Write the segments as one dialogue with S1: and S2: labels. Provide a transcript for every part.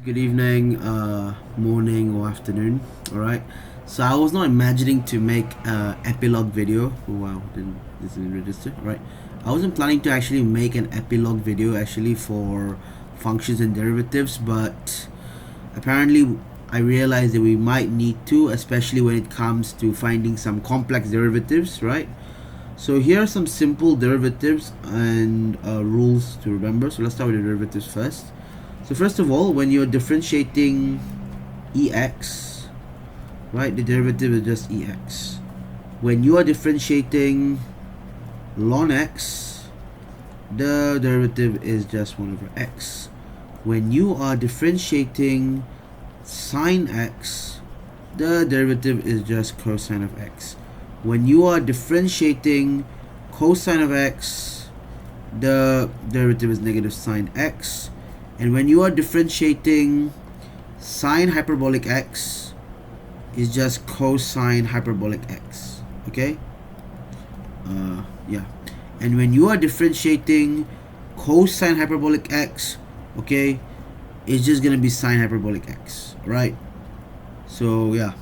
S1: Good evening, morning or afternoon. Alright, so I was not imagining to make an epilogue video. Oh, wow, this didn't register. Alright, I wasn't planning to actually make an epilogue video actually for functions and derivatives, but apparently I realized that we might need to, especially when it comes to finding some complex derivatives, right? So here are some simple derivatives and rules to remember. So let's start with the derivatives first. So first of all, when you're differentiating ex, right, the derivative is just ex. When you are differentiating ln x, the derivative is just 1 over x. When you are differentiating sine x, the derivative is just cosine of x. When you are differentiating cosine of x, the derivative is negative sine x. And when you are differentiating sine hyperbolic x, is just cosine hyperbolic x. Okay? Yeah. And when you are differentiating cosine hyperbolic x, okay, it's just gonna be sine hyperbolic x. Right? So yeah.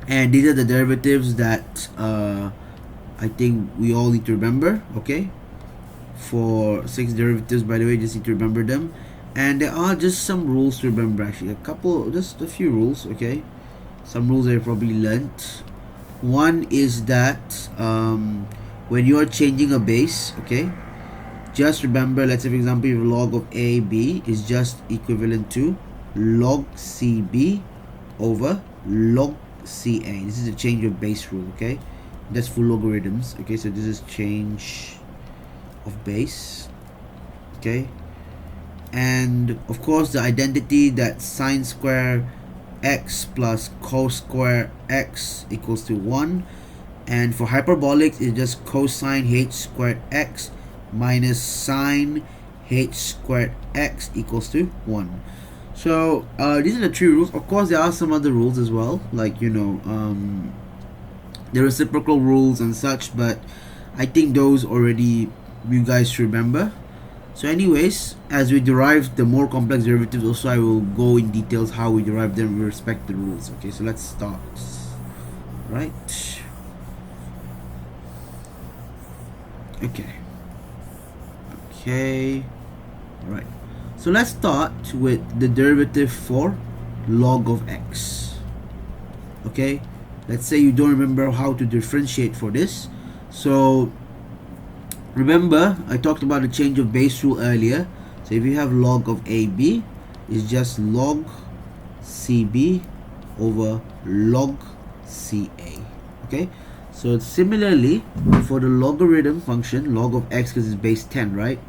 S1: And these are the derivatives that I think we all need to remember. Okay? For 6 derivatives, by the way, just need to remember them. And there are just some rules to remember, actually just a few rules. Okay, some rules I probably learnt. One is that when you are changing a base, okay, just remember, let's say for example, if log of AB is just equivalent to log CB over log CA. This is a change of base rule. Okay, that's for logarithms. Okay, so this is change of base. Okay, and of course the identity that sine square x plus cos square x equals to 1, and for hyperbolics it's just cosine h squared x minus sine h squared x equals to 1. So these are the 3 rules. Of course there are some other rules as well, like the reciprocal rules and such, but I think those already you guys should remember. So anyways, as we derive the more complex derivatives, also I will go in details how we derive them with respect to the rules. Okay, so let's start. Right. Okay. Right. So let's start with the derivative for log of x. Okay. Let's say you don't remember how to differentiate for this. So remember, I talked about the change of base rule earlier. So if you have log of AB, it's just log CB over log CA. Okay, so similarly for the logarithm function, log of x, because it's base 10, right?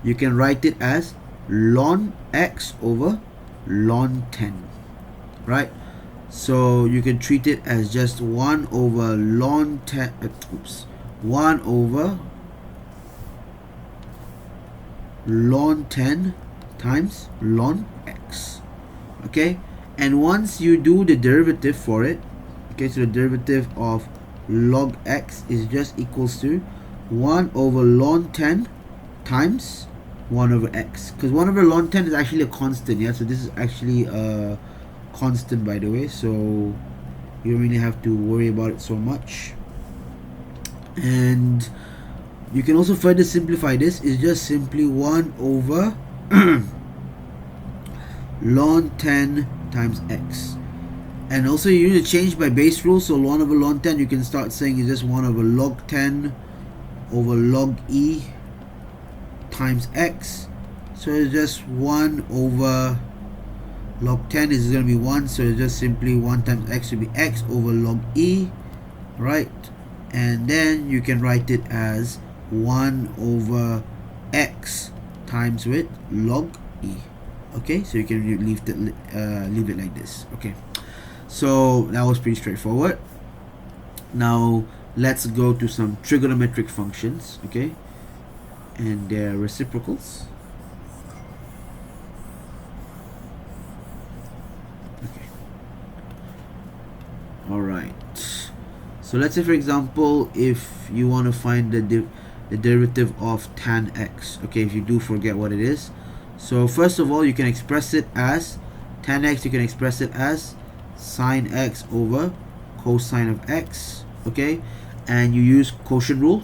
S1: You can write it as ln x over ln 10, right? So you can treat it as just 1 over ln 10, 1 over ln 10 times ln x. Okay, and once you do the derivative for it, okay, so the derivative of log x is just equals to 1 over ln 10 times 1 over x, because 1 over ln 10 is actually a constant. Yeah, so this is actually a constant, by the way, so you don't really have to worry about it so much. And you can also further simplify this. It's just simply 1 over ln 10 times x. And also you need to change by base rule. So 1 over ln 10, you can start saying it's just 1 over log 10 over log e times x. So it's just 1 over log 10 is going to be 1. So it's just simply 1 times x will be x over log e, right? And then you can write it as 1 over x times with log e. Okay, so you can leave it like this. Okay, so that was pretty straightforward. Now let's go to some trigonometric functions. Okay, and their reciprocals. Okay, all right. So let's say for example, if you want to find the derivative of tan x. Okay, if you do forget what it is, So first of all, you can express it as tan x, you can express it as sine x over cosine of x, okay? And you use quotient rule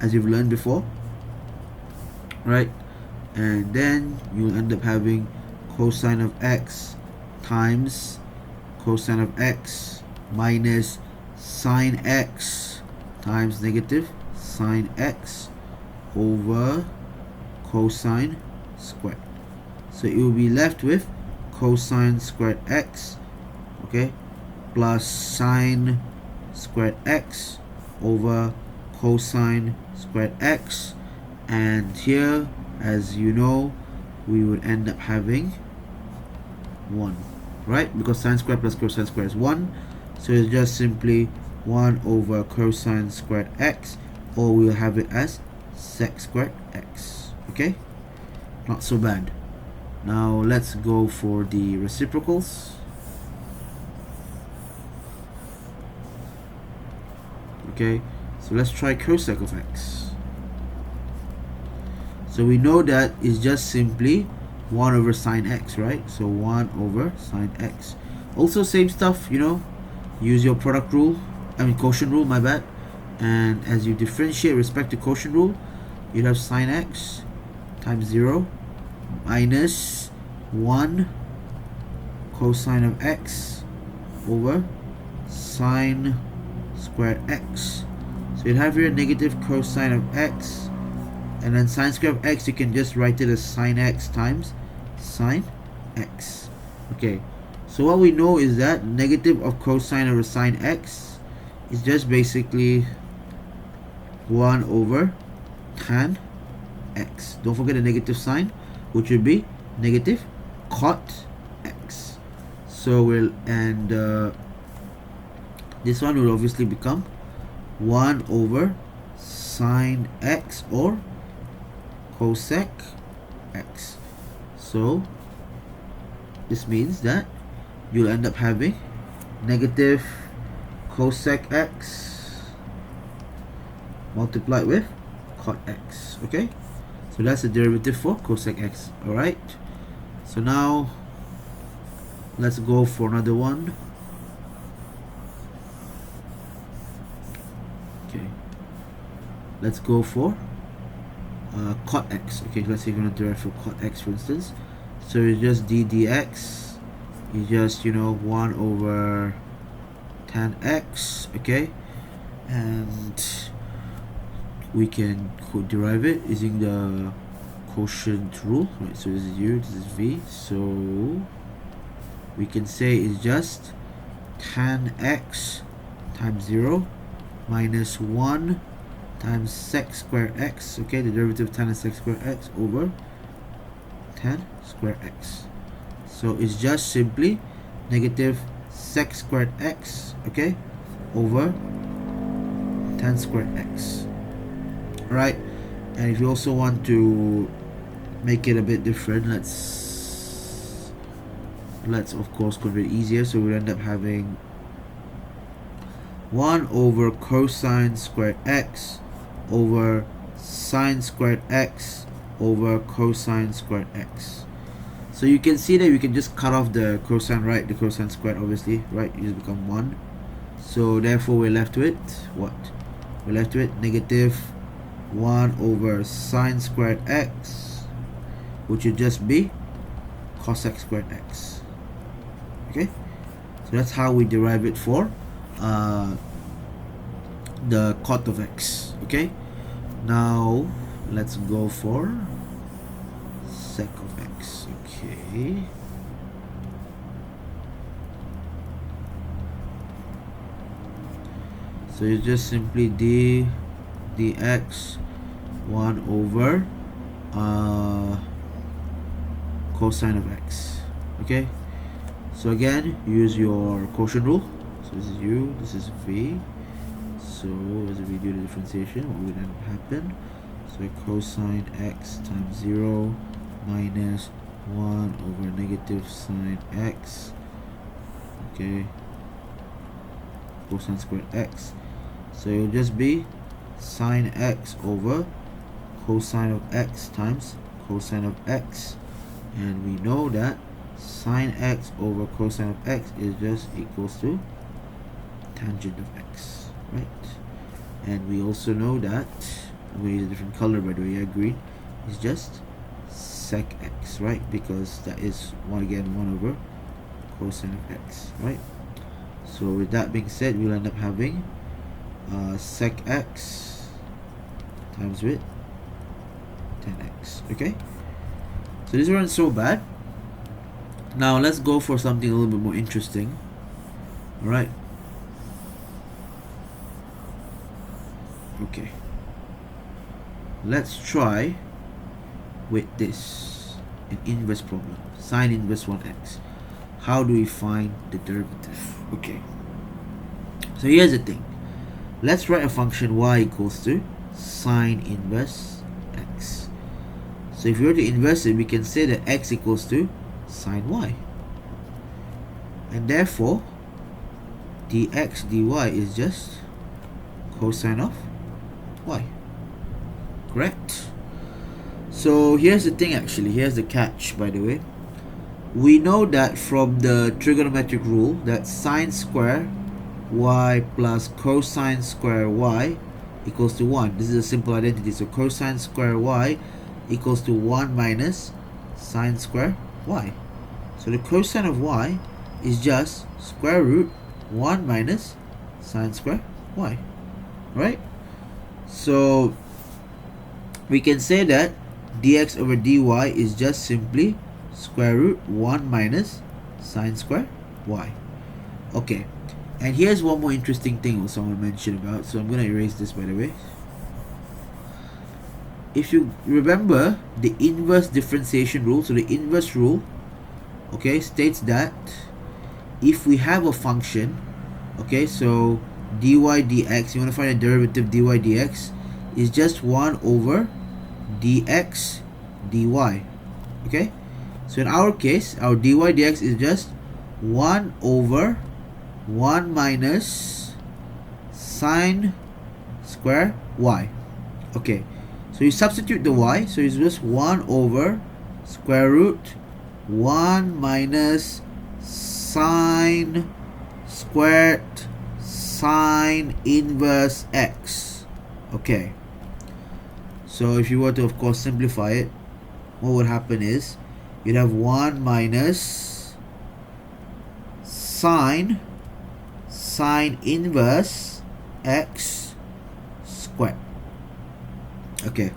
S1: as you've learned before, right? And then you'll end up having cosine of x times cosine of x minus sine x times negative sine x over cosine squared. So it will be left with cosine squared x, okay, plus sine squared x over cosine squared x, and here, as you know, we would end up having 1, right? Because sine squared plus cosine squared is 1, so it's just simply 1 over cosine squared x, or we'll have it as sec squared x, okay? Not so bad. Now let's go for the reciprocals. Okay, so let's try cosec of x. So we know that it's just simply 1 over sine x, right? So 1 over sine x. Also same stuff, you know, use your product rule, quotient rule, my bad. And as you differentiate respect to quotient rule, you'd have sine x times 0 minus 1 cosine of x over sine squared x. So you'd have here negative cosine of x, and then sine squared of x, you can just write it as sine x times sine x. Okay, so what we know is that negative of cosine over sine x is just basically 1 over tan x. Don't forget the negative sign, which would be negative cot x. So this one will obviously become 1 over sine x or cosec x. So this means that you'll end up having negative cosec x multiplied with cot x, okay? So that's the derivative for cosec x, alright? So now let's go for another one. Okay, let's go for cot x. Okay, let's say you're going to derive for cot x, for instance. So it's just d dx is just, 1 over tan x, okay? And we can derive it using the quotient rule, right? So this is u, this is v, so we can say it's just tan x times 0 minus 1 times sec square x, okay, the derivative of tan and sec square x over tan square x. So it's just simply negative sec squared x, okay, over tan squared x, right? And if you also want to make it a bit different, let's of course convert it easier. So we'll end up having 1 over cosine squared x over sine squared x over cosine squared x. So you can see that we can just cut off the cosine, right? The cosine squared, obviously, right? You just become 1. So therefore we're left with what? We're left with negative 1 over sine squared x, which would just be cosec squared x. Okay, so that's how we derive it for the cot of x. Okay, now let's go for sec of x. Okay, so it's just simply d dx 1 over cosine of x. Okay, so again, use your quotient rule. So this is u, this is v. So as we do the differentiation, what would then happen? So cosine x times 0 minus 1 over negative sine x, okay, cosine squared x. So it will just be sine x over cosine of x times cosine of x, and we know that sine x over cosine of x is just equals to tangent of x, right? And we also know that, I'm going to use a different color by the way, yeah, green, is just sec x, right? Because that is 1 over cosine of x, right? So with that being said, we'll end up having sec x times with 10x. Okay, so this wasn't so bad. Now let's go for something a little bit more interesting. All right. Okay, let's try with this, an inverse problem, sine inverse 1x. How do we find the derivative? Okay, so here's the thing. Let's write a function y equals to sine inverse x. So if we were to inverse it, we can say that x equals to sine y, and therefore dx dy is just cosine of y. Correct? So here's the thing, actually, here's the catch, by the way. We know that from the trigonometric rule that sine square y plus cosine square y equals to 1. This is a simple identity. So cosine square y equals to 1 minus sine square y. So the cosine of y is just square root 1 minus sine square y, right? So we can say that dx over dy is just simply square root 1 minus sine square y. Okay, and here's one more interesting thing also I want to mention about. So I'm going to erase this, by the way. If you remember the inverse differentiation rule, so the inverse rule, okay, states that if we have a function, okay, so dy dx, you want to find a derivative dy dx is just 1 over dx dy. Okay, so in our case, our dy dx is just 1 over 1 minus sine square y. Okay, so you substitute the y, so it's just 1 over square root 1 minus sine squared sine inverse x. Okay, so if you were to, of course, simplify it, what would happen is you'd have 1 minus sine inverse x squared. Okay,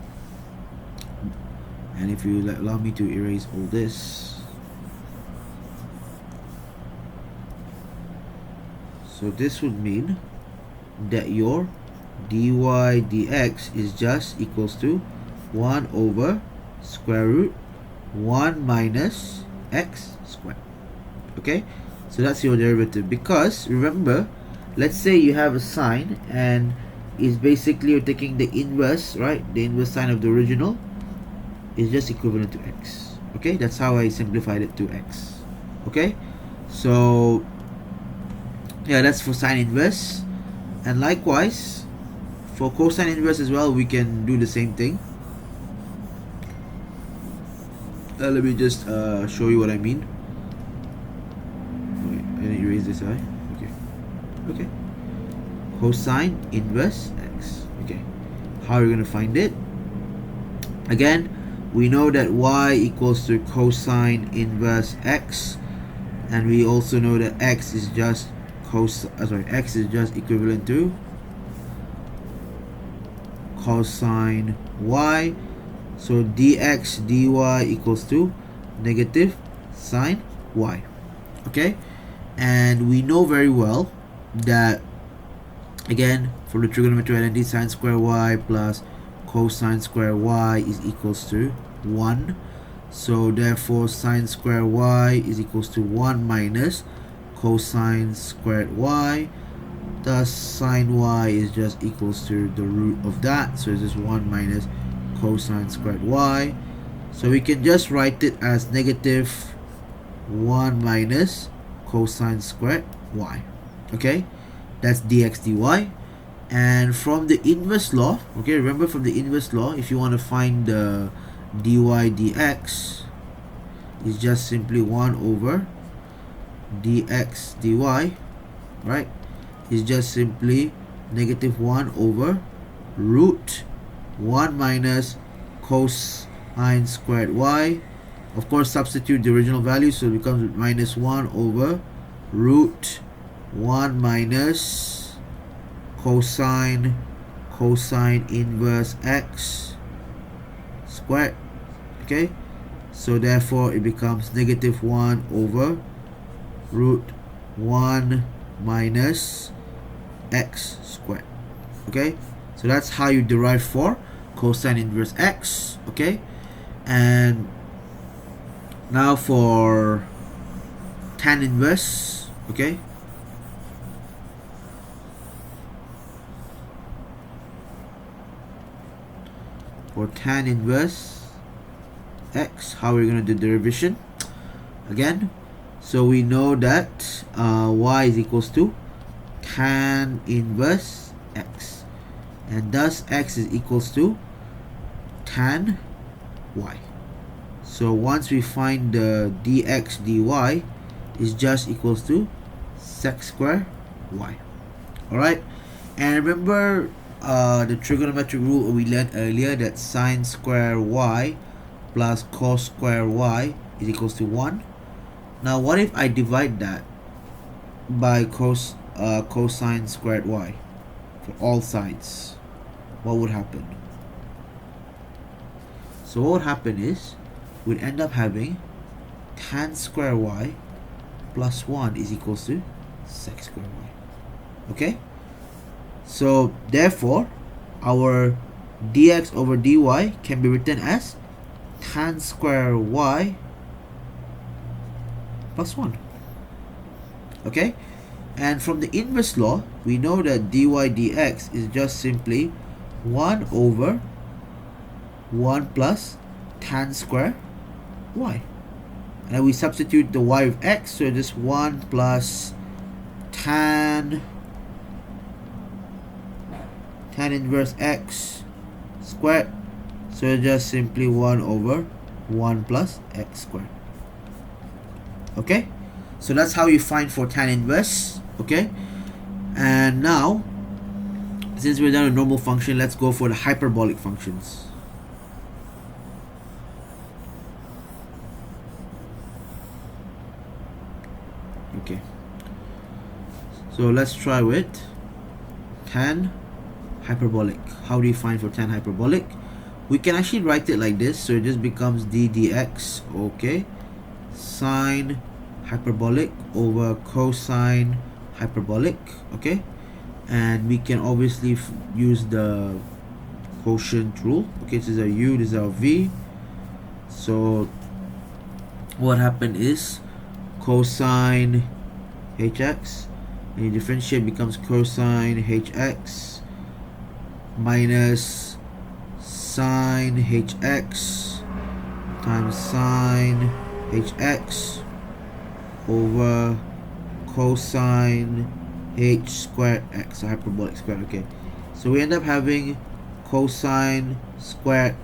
S1: and if you allow me to erase all this, so this would mean that your dy dx is just equals to 1 over square root 1 minus x squared. Okay, so that's your derivative. Because remember, let's say you have a sine and is basically you're taking the inverse, right? The inverse sine of the original is just equivalent to x. Okay, that's how I simplified it to x. Okay, so yeah, that's for sine inverse. And likewise for cosine inverse as well, we can do the same thing. Let me just show you what I mean. Wait, I didn't erase this, right? Okay, cosine inverse x. Okay, how are we going to find it? Again, we know that y equals to cosine inverse x, and we also know that x is just x is just equivalent to cosine y. So dx dy equals to negative sine y. Okay, and we know very well that, again, for the trigonometric identity, sine square y plus cosine square y is equals to 1. So therefore sine square y is equals to 1 minus cosine squared y. Thus sine y is just equals to the root of that, so it's just 1 minus cosine squared y. So we can just write it as negative 1 minus cosine squared y. Okay, that's dx dy. And from the inverse law, okay, remember from the inverse law, if you want to find the dy dx, is just simply 1 over dx dy, right, is just simply negative 1 over root 1 minus cosine squared y. Of course, substitute the original value, so it becomes minus 1 over root 1 minus cosine inverse x squared. Okay, so therefore it becomes negative 1 over root 1 minus x squared. Okay, so that's how you derive for cosine inverse x. Okay, and now for tan inverse. Okay, for tan inverse x, how we're going to do derivation again. So we know that y is equals to tan inverse x, and thus x is equals to tan y. So once we find the dx dy is just equals to sec square y. Alright, and remember the trigonometric rule we learned earlier, that sine square y plus cos square y is equals to 1. Now what if I divide that by cosine squared y for all sides? What would happen? So what would happen is we'd end up having tan square y plus 1 is equals to sec square y. Okay, so therefore our dx over dy can be written as tan square y plus 1. Okay, and from the inverse law we know that dy dx is just simply 1 over 1 plus tan square y, and we substitute the y with x, so just 1 plus tan inverse x squared, so just simply 1 over 1 plus x squared. Okay, so that's how you find for tan inverse. Okay, and now since we're done with normal function, let's go for the hyperbolic functions. Okay, so let's try with tan hyperbolic. How do you find for tan hyperbolic? We can actually write it like this, so it just becomes d dx, okay, sine hyperbolic over cosine hyperbolic. Okay, and we can obviously use the quotient rule. Okay, this is our u, this is our v. So what happened is cosine hx, and you differentiate, becomes cosine hx minus sine hx times sine hx over cosine h squared x, so hyperbolic squared. Okay, so we end up having cosine squared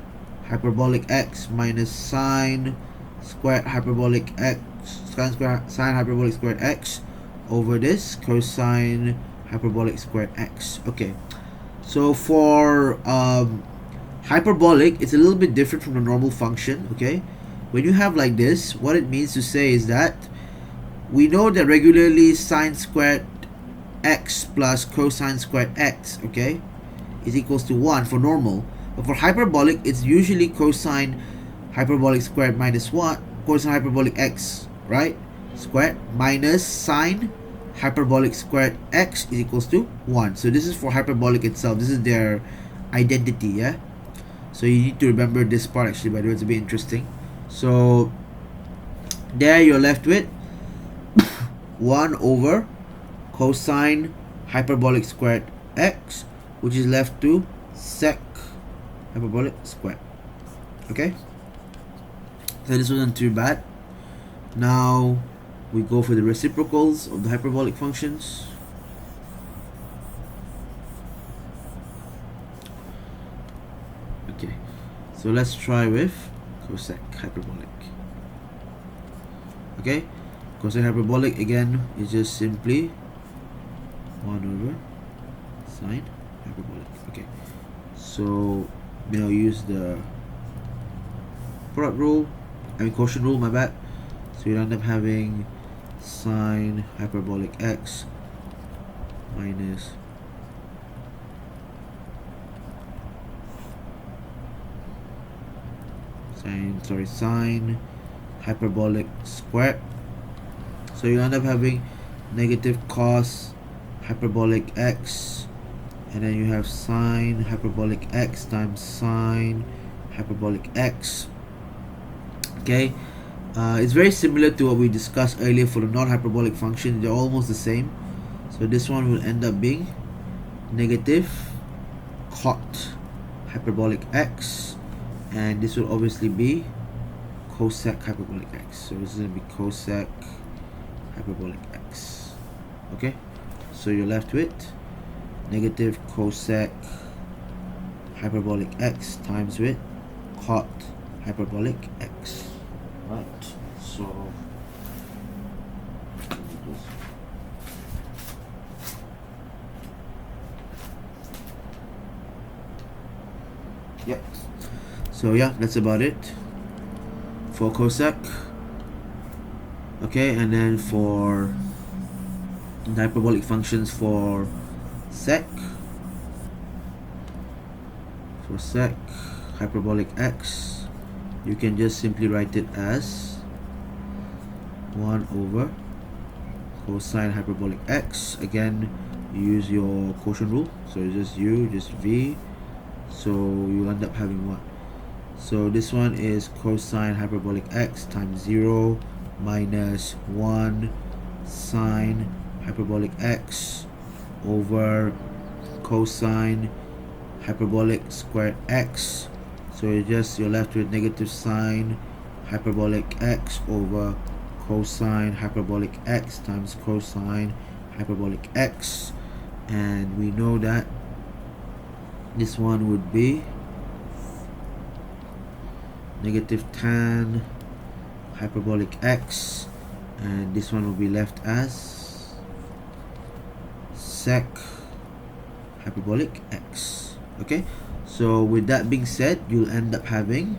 S1: hyperbolic x minus sine squared hyperbolic x, sine hyperbolic squared x over this cosine hyperbolic squared x. Okay, so for hyperbolic, it's a little bit different from the normal function. Okay, when you have like this, what it means to say is that we know that regularly sine squared x plus cosine squared x, okay, is equals to 1 for normal. But for hyperbolic, it's usually cosine hyperbolic squared minus 1, cosine hyperbolic x, right, squared minus sine hyperbolic squared x is equals to 1. So this is for hyperbolic itself. This is their identity, yeah. So you need to remember this part actually, by the way, it's a bit interesting. So there you're left with 1 over cosine hyperbolic squared x, which is left to sec hyperbolic squared. Okay, so this wasn't too bad. Now we go for the reciprocals of the hyperbolic functions. Okay, so let's try with cosec hyperbolic. Okay, cosine hyperbolic again is just simply 1 over sine hyperbolic. Okay, so use the product rule, quotient rule, my bad. So you end up having sine hyperbolic x minus sine hyperbolic squared. So you end up having negative cos hyperbolic x, and then you have sine hyperbolic x times sine hyperbolic x. Okay, it's very similar to what we discussed earlier for the non-hyperbolic function. They're almost the same. So this one will end up being negative cot hyperbolic x, and this will obviously be cosec hyperbolic x. So this is going to be cosec hyperbolic x. Okay, so you're left with negative cosec hyperbolic x times with cot hyperbolic x. Right, so yep, so yeah, that's about it for cosec. Okay, and then for the hyperbolic functions for sec hyperbolic x, you can just simply write it as 1 over cosine hyperbolic x. Again, you use your quotient rule, so it's just v, so you end up having what? So this one is cosine hyperbolic x times 0 minus 1 sine hyperbolic x over cosine hyperbolic squared x. So you're left with negative sine hyperbolic x over cosine hyperbolic x times cosine hyperbolic x, and we know that this one would be negative tan hyperbolic x, and this one will be left as sec hyperbolic x. Okay, so with that being said, you'll end up having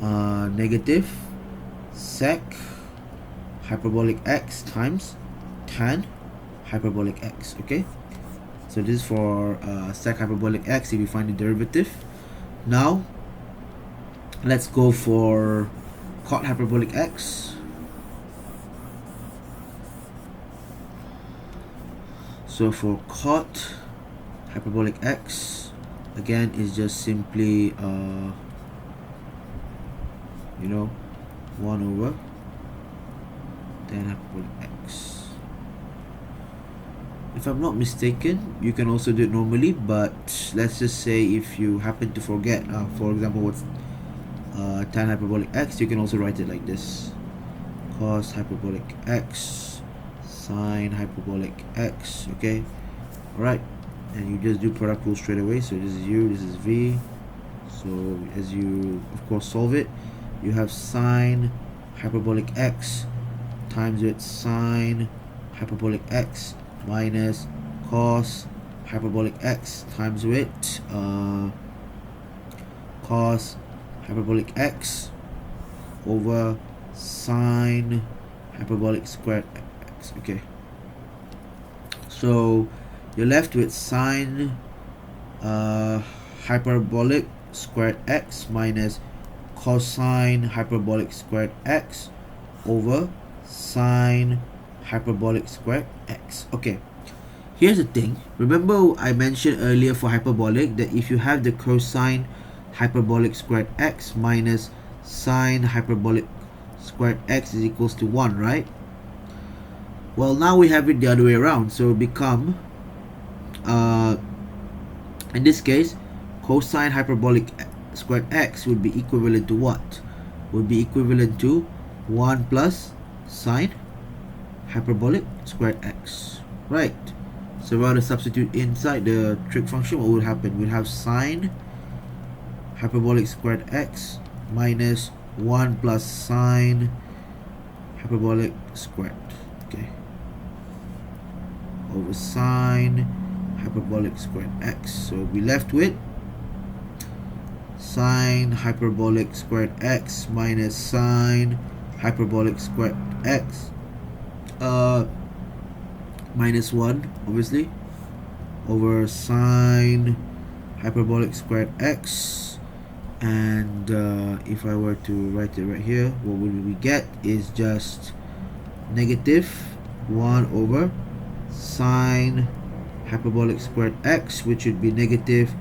S1: negative sec hyperbolic x times tan hyperbolic x. Okay, so this is for sec hyperbolic x if you find the derivative. Now let's go for cot hyperbolic x. So for cot hyperbolic x, again, is just simply 1 over tan hyperbolic x. If I'm not mistaken, you can also do it normally, but let's just say if you happen to forget, for example, what's tan hyperbolic x, you can also write it like this: cos hyperbolic x sine hyperbolic x. Okay, alright, and you just do product rule straight away. So this is u, this is v. So as you of course solve it, you have sine hyperbolic x times with sine hyperbolic x minus cos hyperbolic x times with cos hyperbolic x over sine hyperbolic squared x. Okay, so you're left with sine hyperbolic squared x minus cosine hyperbolic squared x over sine hyperbolic squared x. Okay, here's the thing. Remember I mentioned earlier for hyperbolic that if you have the cosine hyperbolic squared x minus sine hyperbolic squared x is equals to 1, right? Well, now we have it the other way around, so it become in this case cosine hyperbolic squared x would be equivalent to what? Would be equivalent to 1 plus sine hyperbolic squared x, right? So if I were to substitute inside the trig function, what would happen? We'd have sine hyperbolic squared x minus 1 plus sine hyperbolic squared, okay, over sine hyperbolic squared x. So we left with sine hyperbolic squared x minus sine hyperbolic squared x minus 1, obviously, over sine hyperbolic squared x. And if I were to write it right here, what would we get is just negative 1 over sine hyperbolic squared x, which would be negative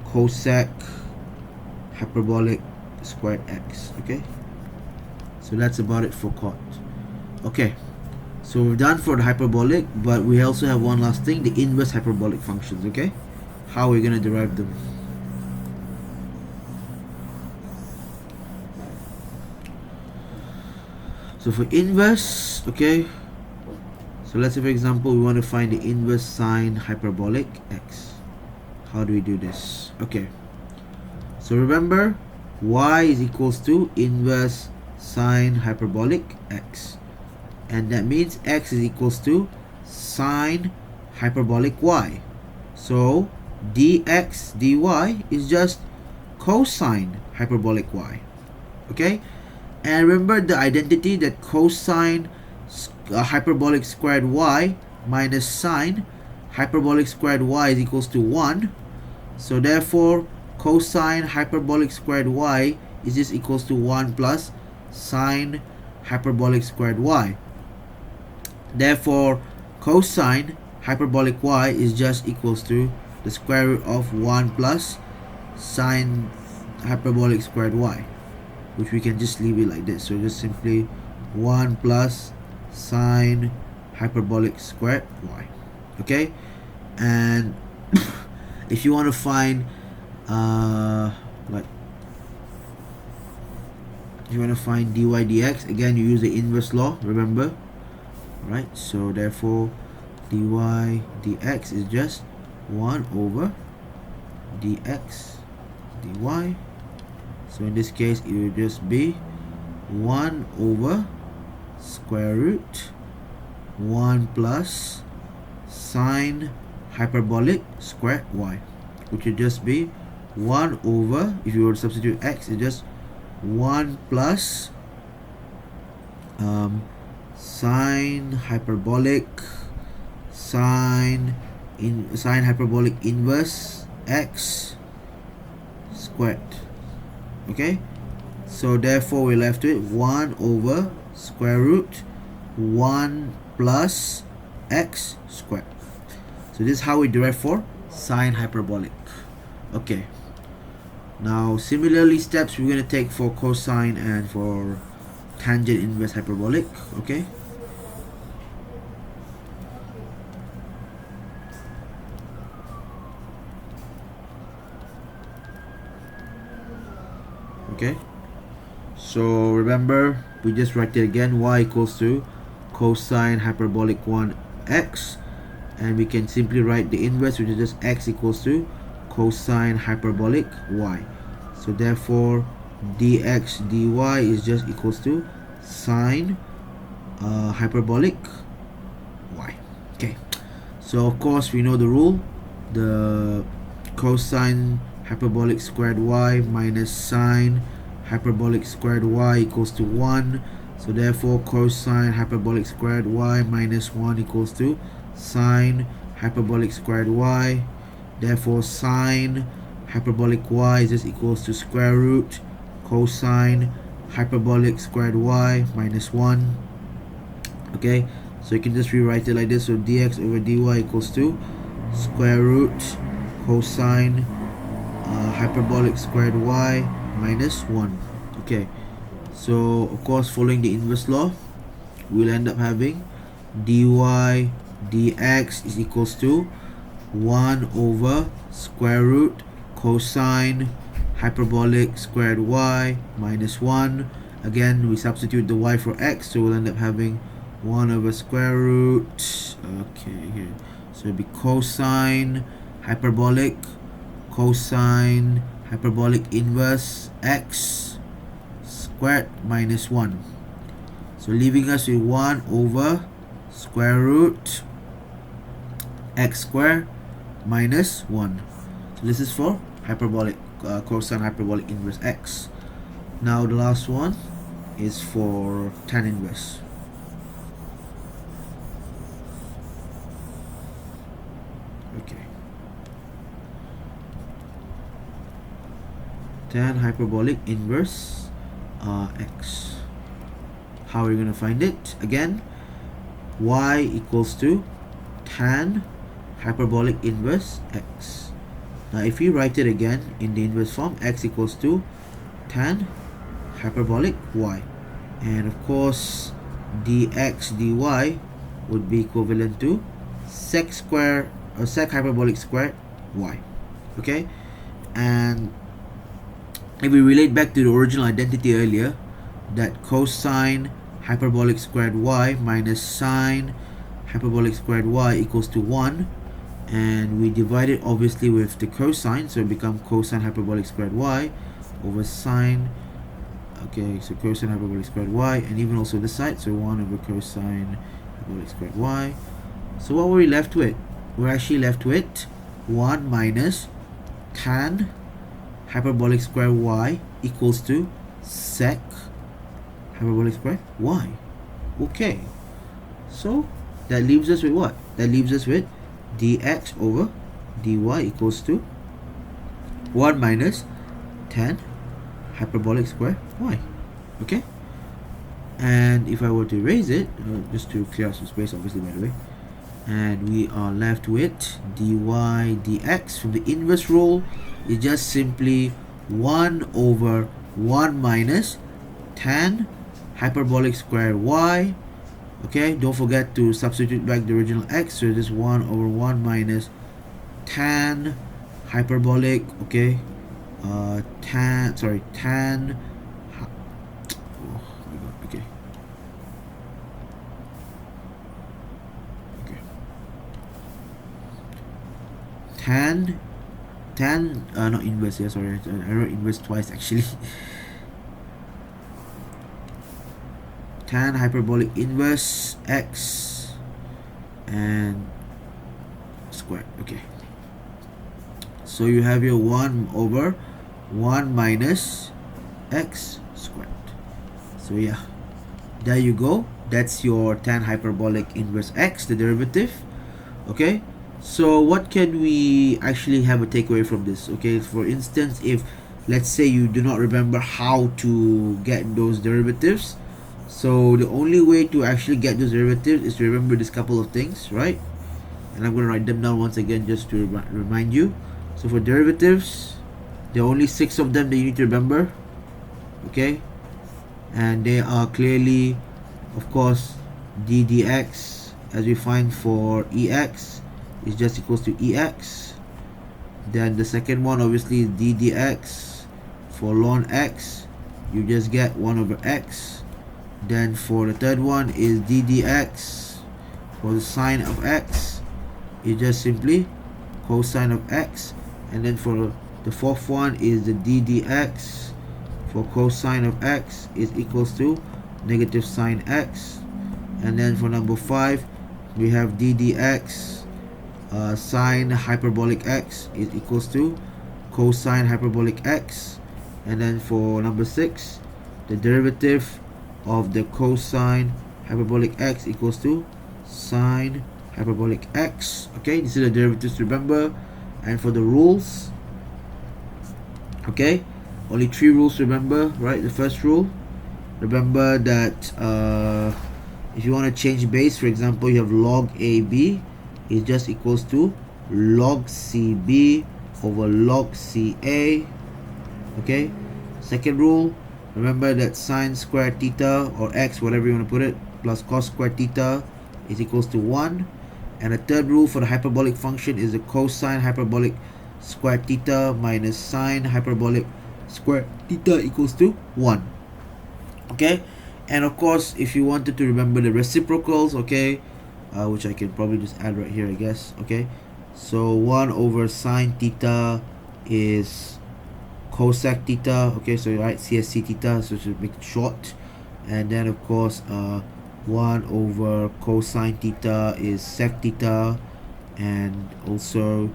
S1: cosec hyperbolic squared x. Okay, so that's about it for cot. Okay, so we're done for the hyperbolic, but we also have one last thing, the inverse hyperbolic functions. Okay, how are we going to derive them? So for inverse, okay, so let's say for example we want to find the inverse sine hyperbolic x. How do we do this? Okay, so remember, y is equals to inverse sine hyperbolic x, and that means x is equals to sine hyperbolic y. So dx dy is just cosine hyperbolic y. Okay, and remember the identity that cosine hyperbolic squared y minus sine hyperbolic squared y is equals to 1. So therefore cosine hyperbolic squared y is just equals to 1 plus sine hyperbolic squared y. Therefore cosine hyperbolic y is just equals to the square root of 1 plus sine hyperbolic squared y, which we can just leave it like this. So just simply 1 plus sine hyperbolic squared y. Okay, and if you want to find if you want to find dy dx, again you use the inverse law, remember, right? So therefore dy dx is just 1 over dx dy. So in this case it will just be 1 over square root 1 plus sine hyperbolic squared y, which would just be 1 over, if you were to substitute x, it's just 1 plus sine hyperbolic sine hyperbolic inverse x squared. Okay, so therefore we're left with 1 over square root 1 plus x squared. So this is how we derive for sine hyperbolic. Okay, now similarly steps we're going to take for cosine and for tangent inverse hyperbolic. Okay, okay, so remember, we just write it again, y equals to cosine hyperbolic 1x, and we can simply write the inverse, which is just x equals to cosine hyperbolic y. So therefore dx dy is just equals to sine hyperbolic y. Okay, so of course we know the rule, the cosine hyperbolic squared y minus sine hyperbolic squared y equals to 1. So therefore cosine hyperbolic squared y minus 1 equals to sine hyperbolic squared y. Therefore sine hyperbolic y is just equals to square root cosine hyperbolic squared y minus 1. Okay, so you can just rewrite it like this. So dx over dy equals to square root cosine hyperbolic squared y minus 1. Okay, so of course following the inverse law, we'll end up having dy dx is equals to 1 over square root cosine hyperbolic squared y minus 1. Again, we substitute the y for x, so we'll end up having 1 over square root, okay, here, so it'll be cosine hyperbolic inverse x squared minus 1. So leaving us with 1 over square root x squared minus 1. So this is for hyperbolic cosine hyperbolic inverse x. Now the last one is for tan inverse. Okay. Tan hyperbolic inverse x. How are we going to find it? Again, y equals to tan hyperbolic inverse x. Now if we write it again in the inverse form, x equals to tan hyperbolic y, and of course dx dy would be equivalent to sec square or sec hyperbolic squared y. Okay, and if we relate back to the original identity earlier, that cosine hyperbolic squared y minus sine hyperbolic squared y equals to 1, and we divide it obviously with the cosine, so it becomes cosine hyperbolic squared y over sine. Okay, so cosine hyperbolic squared y, and even also this side, so 1 over cosine hyperbolic squared y. So what were we left with? We're actually left with 1 minus tan hyperbolic squared y equals to sec hyperbolic squared y. Okay, so that leaves us with what? That leaves us with dx over dy equals to 1 minus tan hyperbolic square y. Okay, and if I were to erase it, just to clear out some space obviously, by the way, and we are left with dy dx from the inverse rule is just simply 1 over 1 minus tan hyperbolic square y. Okay, don't forget to substitute back the original x, so it is 1 over 1 minus tan hyperbolic, okay, tan oh my god, okay, tan not inverse here, sorry, I wrote inverse twice actually. Tan hyperbolic inverse x and squared. Okay, so you have your 1 over 1 minus x squared. So yeah, there you go, that's your tan hyperbolic inverse x, the derivative. Okay, so what can we actually have a takeaway from this? Okay, for instance, if let's say you do not remember how to get those derivatives, so the only way to actually get those derivatives is to remember this couple of things, right? And I'm going to write them down once again just to remind you. So for derivatives, there are only 6 of them that you need to remember. Okay, and they are clearly, of course, d dx, as we find for ex, is just equals to ex. Then the second one obviously is d dx. For ln x, you just get 1 over x. Then for the third one is d dx. For the sine of x, is just simply cosine of x. And then for the fourth one is the d dx. For cosine of x is equals to negative sine x. And then for number 5, we have d dx sine hyperbolic x is equals to cosine hyperbolic x. And then for number 6, the derivative of the cosine hyperbolic x equals to sine hyperbolic x. Okay, these are the derivatives to remember. And for the rules, okay, only 3 rules to remember, right? The first rule, remember that if you want to change base, for example, you have log AB is just equals to log CB over log CA. Okay, second rule, remember that sine squared theta, or x, whatever you want to put it, plus cos squared theta is equals to 1. And the third rule for the hyperbolic function is the cosine hyperbolic squared theta minus sine hyperbolic squared theta equals to 1. Okay, and of course, if you wanted to remember the reciprocals, okay, which I can probably just add right here, I guess. Okay, so 1 over sine theta is cosec theta. Okay, so you write CSC theta, so to make it short. and then of course 1 over cosine theta is sec theta, and also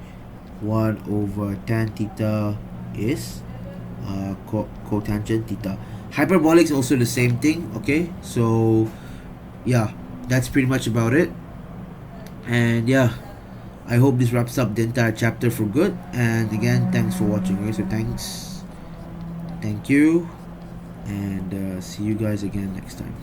S1: 1 over tan theta is cotangent theta. Hyperbolic is also the same thing. Okay, so yeah, that's pretty much about it. And yeah, I hope this wraps up the entire chapter for good. And again, thanks for watching. Okay, so thank you, and see you guys again next time.